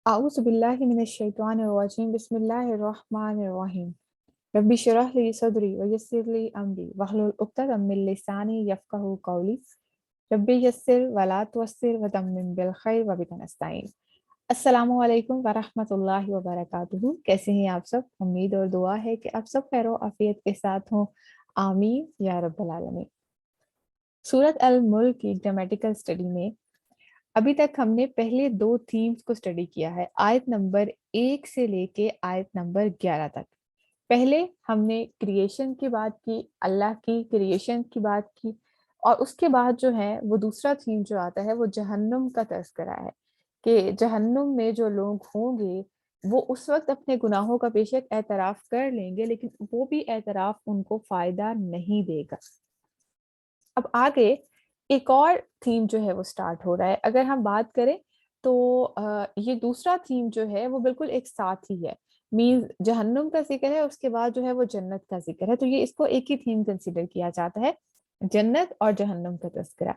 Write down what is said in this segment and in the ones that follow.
अऊज़ु बिल्लाहि मिनश्शैतानिर्रजीम बिस्मिल्लाहिर्रहमानिर्रहीम रब्बि इश्रह ली सदरी व यस्सिर ली अमरी वहलुल उक़दतम मिन लिसानी यफ़क़हू क़ौली रब्बि यस्सिर व ला तुअस्सिर व तम्मिम बिल खैर व बिका नस्तईन। अस्सलामु अलैकुम व रहमतुल्लाहि व बरकातुहू। कैसे हैं आप सब? उम्मीद और दुआ है कि आप सब खैर आफियत के साथ हों। आमीन या रब्बल आलमीन। सूरत अल मुल्क की ग्रामेटिकल स्टडी में अभी तक हमने पहले दो थीम्स को स्टडी किया है, आयत नंबर 1 से लेके आयत नंबर 11 तक। पहले हमने क्रिएशन की बात की, अल्लाह की क्रिएशन की बात की, और उसके बाद जो है वो दूसरा थीम जो आता है वो जहन्नुम का तज़किरा है कि जहन्नुम में जो लोग होंगे वो उस वक्त अपने गुनाहों का बेशक एतराफ़ कर लेंगे, लेकिन वो भी एतराफ़ उनको फ़ायदा नहीं देगा। अब आगे एक और थीम जो है वो स्टार्ट हो रहा है। अगर हम बात करें तो ये दूसरा थीम जो है वो बिल्कुल एक साथ ही है। मीन्स जहन्नुम का ज़िक्र है, उसके बाद जो है वो जन्नत का ज़िक्र है, तो ये इसको एक ही थीम कंसीडर किया जाता है, जन्नत और जहन्नुम का तज़किरा।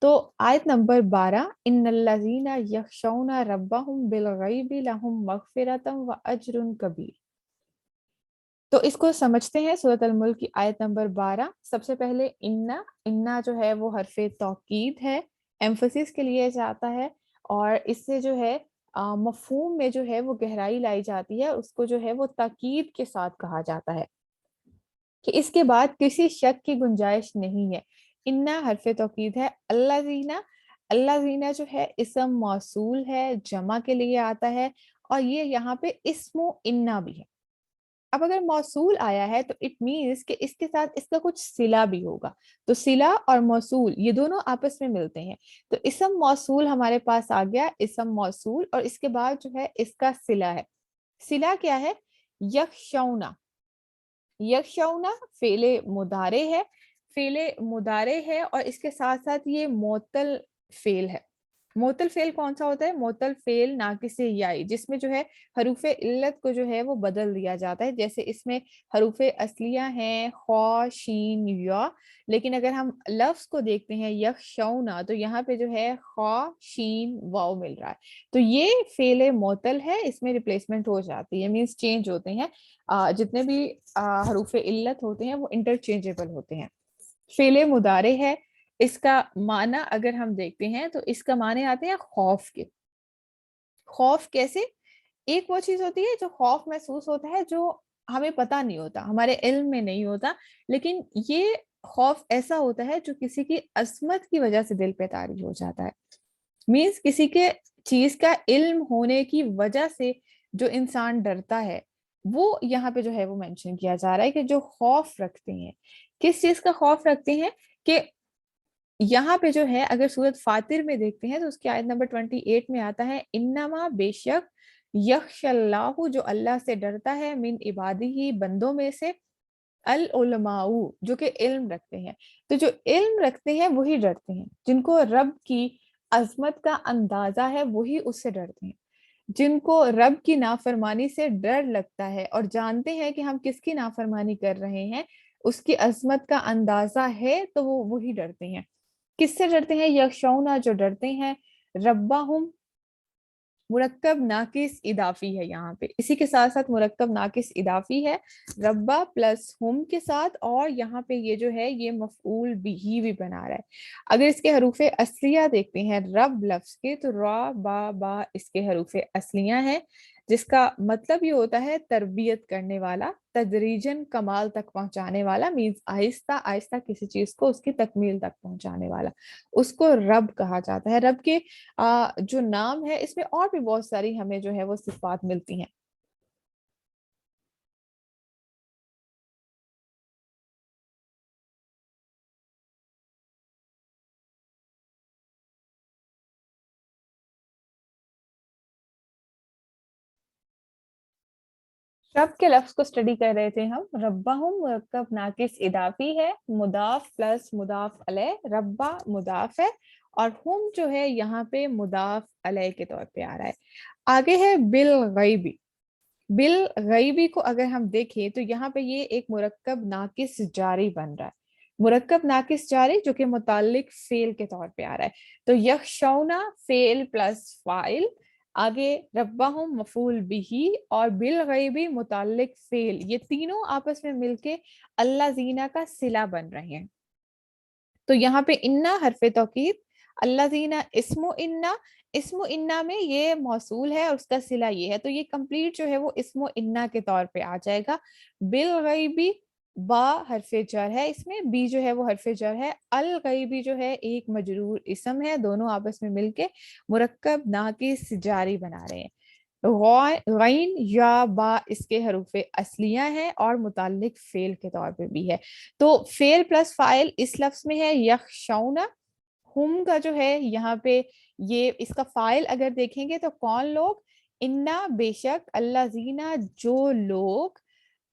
तो आयत नंबर 12, इन्नल्लज़ीना यख़शौना रब्बहुम बिलग़ैबि लहुम मग़फ़िरतुम व अज्रुन कबीर। तो इसको समझते हैं। सूरत अल मुल्क की आयत नंबर 12। सबसे पहले इन्ना, इन्ना जो है वो हरफे तौकीद है, एम्फसिस के लिए जाता है, और इससे जो है मफहूम में जो है वो गहराई लाई जाती है, उसको जो है वो ताकीद के साथ कहा जाता है कि इसके बाद किसी शक की गुंजाइश नहीं है। इन्ना हरफे तौकीद है। अल्लाज़ीना, अल्लाज़ीना जो है इसम मौसूल है, जमा के लिए आता है, और ये यहाँ पे इस्मो इन्ना भी है। अब अगर मौसूल आया है तो इट मीन्स कि इसके साथ इसका कुछ सिला भी होगा। तो सिला और मौसूल ये दोनों आपस में मिलते हैं। तो इसम मौसूल हमारे पास आ गया, इसम मौसूल, और इसके बाद जो है इसका सिला है। सिला क्या है? यखशौना। यखशौना फेले मुदारे है, फेले मुदारे है, और इसके साथ साथ ये मोतल फेल है। मोतल फेल कौन सा होता है? मोतल फेल नाकिसे याई, जिसमें जो है हरूफे इल्लत को जो है वो बदल दिया जाता है। जैसे इसमें हरूफे असलिया हैं खौ शीन या, लेकिन अगर हम लफ्ज को देखते हैं यखशौना तो यहाँ पे जो है खौ शीन वाव मिल रहा है। तो ये फेले मोतल है, इसमें रिप्लेसमेंट हो जाती है, मीन्स चेंज होते हैं। जितने भी हरूफे इल्लत होते हैं वो इंटरचेंजेबल होते हैं। फेले मुदारे है, इसका माना अगर हम देखते हैं तो इसका माने आते हैं खौफ के। खौफ कैसे? एक वो चीज होती है जो खौफ महसूस होता है, जो हमें पता नहीं होता, हमारे इल्म में नहीं होता, लेकिन ये खौफ ऐसा होता है जो किसी की अजमत की वजह से दिल पे तारी हो जाता है। मीन्स किसी के चीज का इल्म होने की वजह से जो इंसान डरता है, वो यहाँ पे जो है वो मेंशन किया जा रहा है कि जो खौफ रखते हैं, किस चीज का खौफ रखते हैं, कि यहाँ पे जो है अगर सूरत फातिर में देखते हैं तो उसकी आयत नंबर 28 में आता है, इन्नमा बेशक यख्शल्लाहु जो अल्लाह से डरता है, मिन इबादी ही बंदों में से, अल उलमाऊ जो कि इल्म रखते हैं। तो जो इल्म रखते हैं वही डरते हैं, जिनको रब की अजमत का अंदाजा है वही उससे डरते हैं। जिनको रब की नाफरमानी से डर लगता है और जानते हैं कि हम किसकी नाफरमानी कर रहे हैं, उसकी अजमत का अंदाजा है, तो वो वही डरते हैं। किससे डरते हैं? यखशौना जो डरते हैं, रब्बाहुम मुरक्कब नाकिस इदाफी है यहाँ पे, इसी के साथ साथ मुरक्कब नाकिस इदाफी है, रब्बा प्लस हुम के साथ, और यहाँ पे ये जो है ये मफऊल बिही भी बना रहा है। अगर इसके हरूफे असलिया देखते हैं रब लफ्ज के, तो रा बा बा इसके हरूफे असलिया हैं, जिसका मतलब ये होता है तरबियत करने वाला, तदरीजन कमाल तक पहुंचाने वाला, मीन्स आहिस्ता आहिस्ता किसी चीज को उसकी तकमील तक पहुंचाने वाला, उसको रब कहा जाता है। रब के जो नाम है इसमें और भी बहुत सारी हमें जो है वो सिफात मिलती हैं। रब के लफ्ज को स्टडी कर रहे थे हम। रब्बाहुम मुरक्कब नाकिस इदाफी है, मुदाफ प्लस मुदाफ अलैह, रब्बा मुदाफ है, और हुम जो है यहाँ पे मुदाफ अलैह के तौर पे आ रहा है। आगे है बिल गैबी। बिल गैबी को अगर हम देखें तो यहाँ पे ये एक मुरक्कब नाकिस जारी बन रहा है, मुरक्कब नाकिस जारी जो कि मुताल्लिक फेल के तौर पे आ रहा है। तो यखशौना फेल प्लस फाइल, آگے ربہم مفعول بہی اور بالغیبی متعلق فعل، یہ تینوں آپس میں مل کے اللہ زینہ کا صلہ بن رہے ہیں. تو یہاں پہ انا حرف توکید، اللہ زینہ اسم و انا میں یہ موصول ہے اور اس کا صلہ یہ ہے، تو یہ کمپلیٹ جو ہے وہ اسم و انا کے طور پہ آ جائے گا. بالغیبی با حرف جر ہے، اس میں بی جو ہے وہ حرف جر ہے، الغیبی جو ہے ایک مجرور اسم ہے، دونوں آپس میں مل کے مرکب ناقص جاری بنا رہے ہیں. غین یا با اس کے حروف اصلیہ ہیں اور متعلق فعل کے طور پہ بھی ہے. تو فعل پلس فاعل اس لفظ میں ہے یخشون. ہم کا جو ہے یہاں پہ یہ اس کا فاعل اگر دیکھیں گے تو کون لوگ، انا بے شک، اللہ زینہ جو لوگ،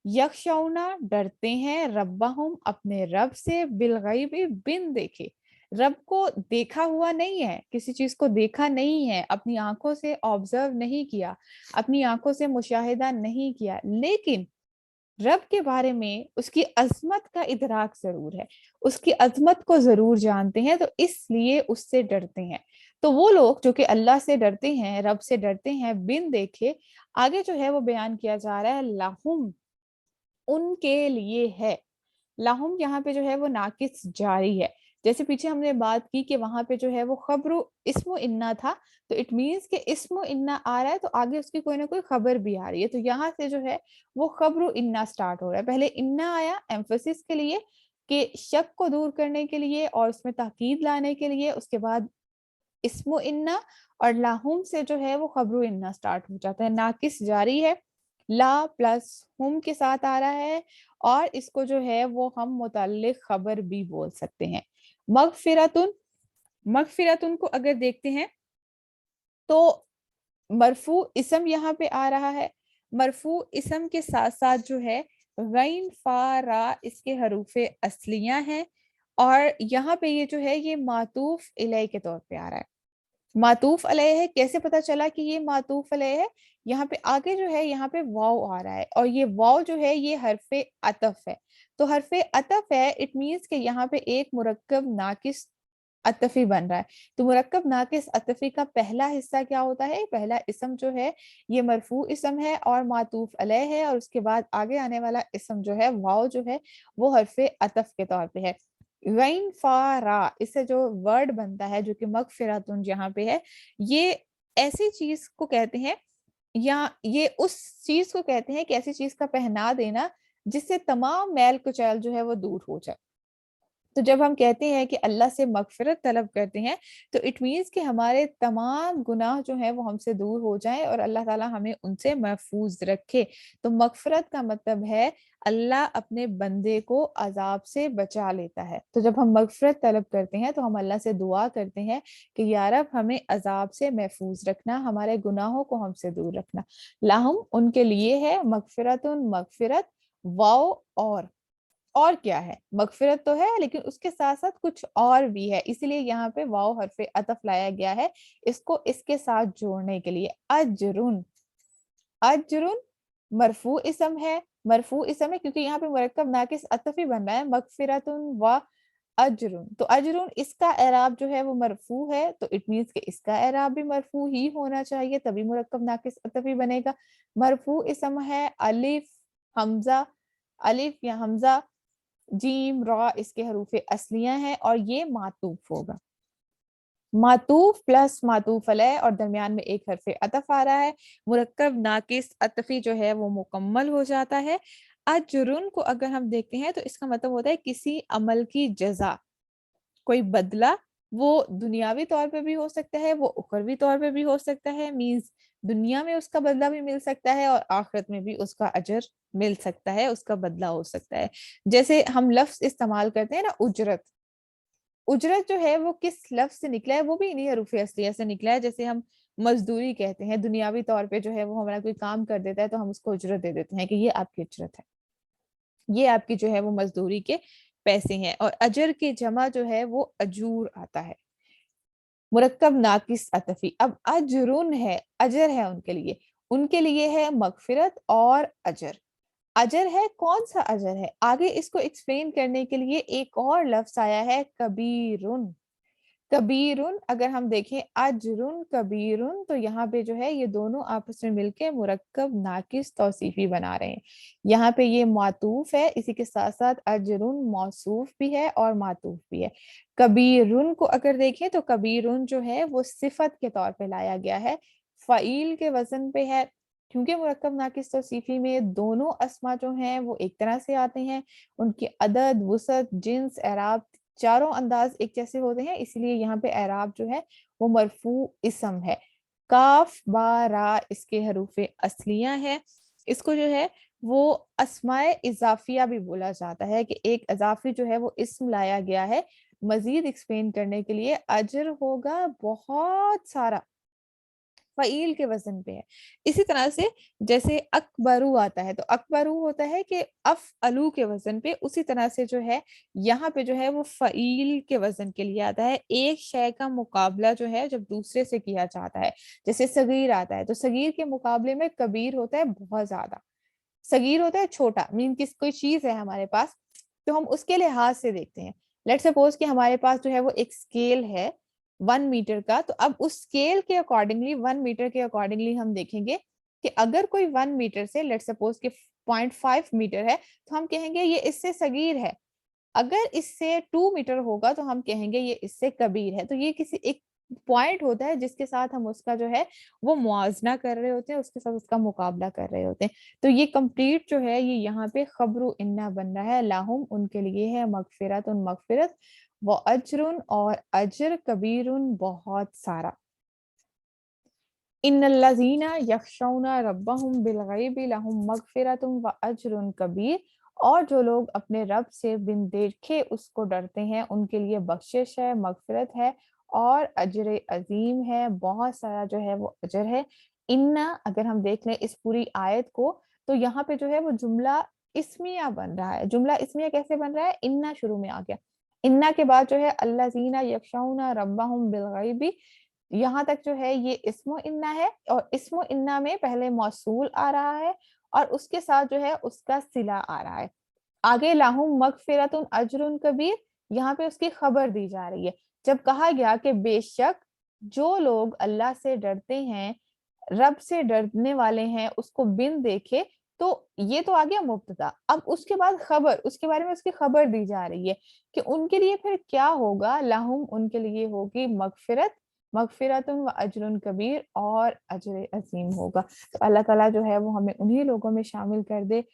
یخشونا ڈرتے ہیں، ربہم اپنے رب سے، بالغیب بن دیکھے، رب کو دیکھا ہوا نہیں ہے، کسی چیز کو دیکھا نہیں ہے، اپنی آنکھوں سے آبزرو نہیں کیا، اپنی آنکھوں سے مشاہدہ نہیں کیا، لیکن رب کے بارے میں اس کی عظمت کا ادراک ضرور ہے، اس کی عظمت کو ضرور جانتے ہیں، تو اس لیے اس سے ڈرتے ہیں. تو وہ لوگ جو کہ اللہ سے ڈرتے ہیں، رب سے ڈرتے ہیں بن دیکھے، آگے جو ہے وہ بیان کیا جا رہا ہے لہم، ان کے لیے ہے. لہم یہاں پہ جو ہے وہ ناقص جاری ہے، جیسے پیچھے ہم نے بات کی کہ وہاں پہ جو ہے وہ خبر اسم و انا تھا، تو اٹ مینس کہ اسم و انا آ رہا ہے تو آگے اس کی کوئی نہ کوئی خبر بھی آ رہی ہے، تو یہاں سے جو ہے وہ خبر انا سٹارٹ ہو رہا ہے. پہلے انا آیا ایمفسس کے لیے کہ شک کو دور کرنے کے لیے اور اس میں تاکید لانے کے لیے، اس کے بعد اسم و انا اور لاہم سے جو ہے وہ خبر انا سٹارٹ ہو جاتا ہے، ناقص جاری ہے، لا پلس ہم کے ساتھ آ رہا ہے، اور اس کو جو ہے وہ ہم متعلق خبر بھی بول سکتے ہیں. مغفرتن، مغفرتن کو اگر دیکھتے ہیں تو مرفوع اسم یہاں پہ آ رہا ہے، مرفوع اسم کے ساتھ ساتھ جو ہے غین فا را اس کے حروف اصلیہ ہیں، اور یہاں پہ یہ جو ہے یہ معطوف الیہ کے طور پہ آ رہا ہے. معطوف علیہ ہے، کیسے پتا چلا کہ یہ معطوف علیہ ہے؟ یہاں پہ آگے جو ہے یہاں پہ واو آ رہا ہے، اور یہ واو جو ہے یہ حرف عطف ہے، تو حرف عطف ہے، اٹ مینس کہ یہاں پہ ایک مرکب ناقص عطفی بن رہا ہے. تو مرکب ناقص عطفی کا پہلا حصہ کیا ہوتا ہے؟ پہلا اسم جو ہے یہ مرفوع اسم ہے اور معطوف علیہ ہے، اور اس کے بعد آگے آنے والا اسم جو ہے واو جو ہے وہ حرف عطف کے طور پہ ہے. غین فا را اس سے جو ورڈ بنتا ہے جو کہ مغفرتن یہاں پہ ہے، یہ ایسی چیز کو کہتے ہیں، یا یہ اس چیز کو کہتے ہیں کہ ایسی چیز کا پہنا دینا جس سے تمام میل کچیل جو ہے وہ دور ہو جائے. تو جب ہم کہتے ہیں کہ اللہ سے مغفرت طلب کرتے ہیں تو اٹ مینس کہ ہمارے تمام گناہ جو ہیں وہ ہم سے دور ہو جائیں اور اللہ تعالیٰ ہمیں ان سے محفوظ رکھے. تو مغفرت کا مطلب ہے اللہ اپنے بندے کو عذاب سے بچا لیتا ہے. تو جب ہم مغفرت طلب کرتے ہیں تو ہم اللہ سے دعا کرتے ہیں کہ یا رب ہمیں عذاب سے محفوظ رکھنا، ہمارے گناہوں کو ہم سے دور رکھنا. لاہم ان کے لیے ہے، مغفرت مغفرت، واو اور کیا ہے؟ مغفرت تو ہے لیکن اس کے ساتھ ساتھ کچھ اور بھی ہے، اسی لیے یہاں پہ واو حرف عطف لایا گیا ہے اس کو اس کے ساتھ جوڑنے کے لیے. اجرن، اجرن مرفوع اسم ہے، مرفوع اسم ہے کیونکہ یہاں پہ مرکب ناقص عطفی بن رہا ہے، مغفرتن و اجرن. تو اجرن اس کا اعراب جو ہے وہ مرفوع ہے، تو اٹ مینس کہ اس کا اعراب بھی مرفوع ہی ہونا چاہیے تبھی مرکب ناقص عطفی بنے گا. مرفوع اسم ہے، الف حمزہ، الف یا حمزہ جیم را اس کے حروف اصلیہ ہیں، اور یہ معطوف ہوگا. معطوف پلس معطوف علیہ اور درمیان میں ایک حرف عطف آ رہا ہے، مرکب ناقص عطفی جو ہے وہ مکمل ہو جاتا ہے. اجرن کو اگر ہم دیکھتے ہیں تو اس کا مطلب ہوتا ہے کسی عمل کی جزا، کوئی بدلہ، وہ دنیاوی طور پہ بھی ہو سکتا ہے، وہ اخروی طور پہ بھی ہو سکتا ہے، مینز دنیا میں اس کا بدلہ بھی مل سکتا ہے اور آخرت میں بھی اس کا اجر مل سکتا ہے، اس کا بدلہ ہو سکتا ہے. جیسے ہم لفظ استعمال کرتے ہیں نا اجرت، اجرت جو ہے وہ کس لفظ سے نکلا ہے؟ وہ بھی انہی حروف اصلیہ سے نکلا ہے. جیسے ہم مزدوری کہتے ہیں، دنیاوی طور پہ جو ہے وہ ہمارا کوئی کام کر دیتا ہے تو ہم اس کو اجرت دے دیتے ہیں کہ یہ آپ کی اجرت ہے، یہ آپ کی جو ہے وہ مزدوری کے پیسے ہیں. اور اجر کی جمع جو ہے وہ اجور آتا ہے، مرکب ناقص عطفی. اب اجرن ہے، اجر ہے ان کے لیے ہے مغفرت اور اجر. اجر ہے، کون سا اجر ہے؟ آگے اس کو ایکسپلین کرنے کے لیے ایک اور لفظ آیا ہے کبیرن. कबीरुन अगर हम देखें अजरुन कबीरुन तो यहाँ पे जो है ये दोनों आपस में मिलके मुरक्कब नाकिस तौसीफी बना रहे हैं। यहाँ पे ये मातूफ है, इसी के साथ साथ अजरुन मौसूफ भी है और मातूफ भी है। कबीरुन को अगर देखें तो कबीरुन जो है वो सिफत के तौर पे लाया गया है, फ़ईल के वजन पे है। क्योंकि मुरक्कब नाकिस तौसीफी में दोनों अस्मा जो हैं वो एक तरह से आते हैं, उनकी अदद वसत जिन्स एराब चारों अंदाज एक जैसे होते हैं, इसलिए यहाँ पे एराब जो है वो मरफू इसम है। काफ बा रा इसके हरूफे असलियां है। इसको जो है वो अस्माए इजाफिया भी बोला जाता है कि एक इजाफी जो है वो इस्म लाया गया है मजीद एक्सप्लेन करने के लिए। अजर होगा बहुत सारा, फ़ईल के वजन पे है। इसी तरह से जैसे अकबरू आता है तो अकबरू होता है कि अफअलू के वजन पे, उसी तरह से जो है यहाँ पे जो है वो फ़ईल के वजन के लिए आता है। एक शय का मुकाबला जो है जब दूसरे से किया जाता है, जैसे सगीर आता है तो सगीर के मुकाबले में कबीर होता है बहुत ज्यादा, सगीर होता है छोटा, मीन किस कोई चीज है हमारे पास तो हम उसके लिहाज से देखते हैं। लेट सपोज कि हमारे पास जो है वो एक स्केल है 1 मीटर का, तो अब उस स्केल के अकॉर्डिंगली 1 मीटर के अकॉर्डिंगली हम देखेंगे कि अगर कोई 1 मीटर से लेट सपोज कि 0.5 मीटर है तो हम कहेंगे ये इससे सगीर है। अगर इससे 2 मीटर होगा तो हम कहेंगे ये इससे कबीर है। तो ये किसी एक पॉइंट होता है जिसके साथ हम उसका जो है वो मुआवजना कर रहे होते हैं, उसके साथ उसका मुकाबला कर रहे होते हैं। तो ये कंप्लीट जो है ये यहाँ पे खबरू इन्ना बन रहा है, लाहुम उनके लिए है मगफिरत उन मगफिरत, वो अजरुन और अजर कबीरुन बहुत सारा। इन्नल्लज़ीना यख्शौना रब्बहुम बिलगैबि लहुम मगफिरतुम व अजरुन कबीर, और जो लोग अपने रब से बिन देखे उसको डरते हैं उनके लिए बख्शिश है, मगफिरत है और अजर अजीम है, बहुत सारा जो है वो अजर है। इन्ना अगर हम देख लें इस पूरी आयत को तो यहाँ पे जो है वो जुमला इस्मिया बन रहा है। जुमला इस्मिया कैसे बन रहा है, इन्ना शुरू में आ गया, इन्ना के बाद जो है अल्लज़ीना यख्शौना रब्बहुम बिलगैबि, यहाँ तक जो है ये इस्मो इन्ना है और इस्मो इन्ना में पहले मौसूल आ रहा है और उसके साथ जो है उसका सिला आ रहा है। आगे लाहुम मगफिरतुन अजरुन कबीर, यहाँ पे उसकी खबर दी जा रही है। जब कहा गया कि बेशक जो लोग अल्लाह से डरते हैं, रब से डरने वाले हैं उसको बिन देखे, तो ये तो आ गया मुब्तदा। अब उसके बाद खबर, उसके बारे में उसकी खबर दी जा रही है कि उनके लिए फिर क्या होगा। लाहुम उनके लिए होगी मगफिरत, मगफिरतुन व अजरुन कबीर और अजर अजीम होगा। तो अल्लाह ताला जो है वो हमें उन्हीं लोगों में शामिल कर दे।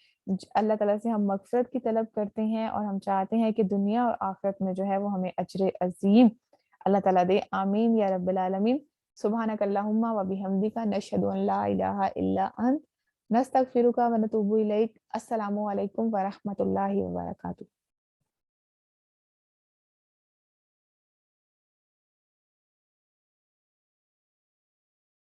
अल्लाह ताला से हम मगफिरत की तलब करते हैं और हम चाहते हैं कि दुनिया और आखिरत में जो है वो हमें अजर अजीम अल्लाह ताला दे। आमीन या रब्बिल आलमीन। सुब्हानक अल्लाहुम्मा व बिहम्दिका नशहदु अन ला इलाहा इल्ला अंत नस्तगफिरुका व नतूबु इलैक। अस्सलामु अलैकुम व रहमतुल्लाहि व बरकातुहू।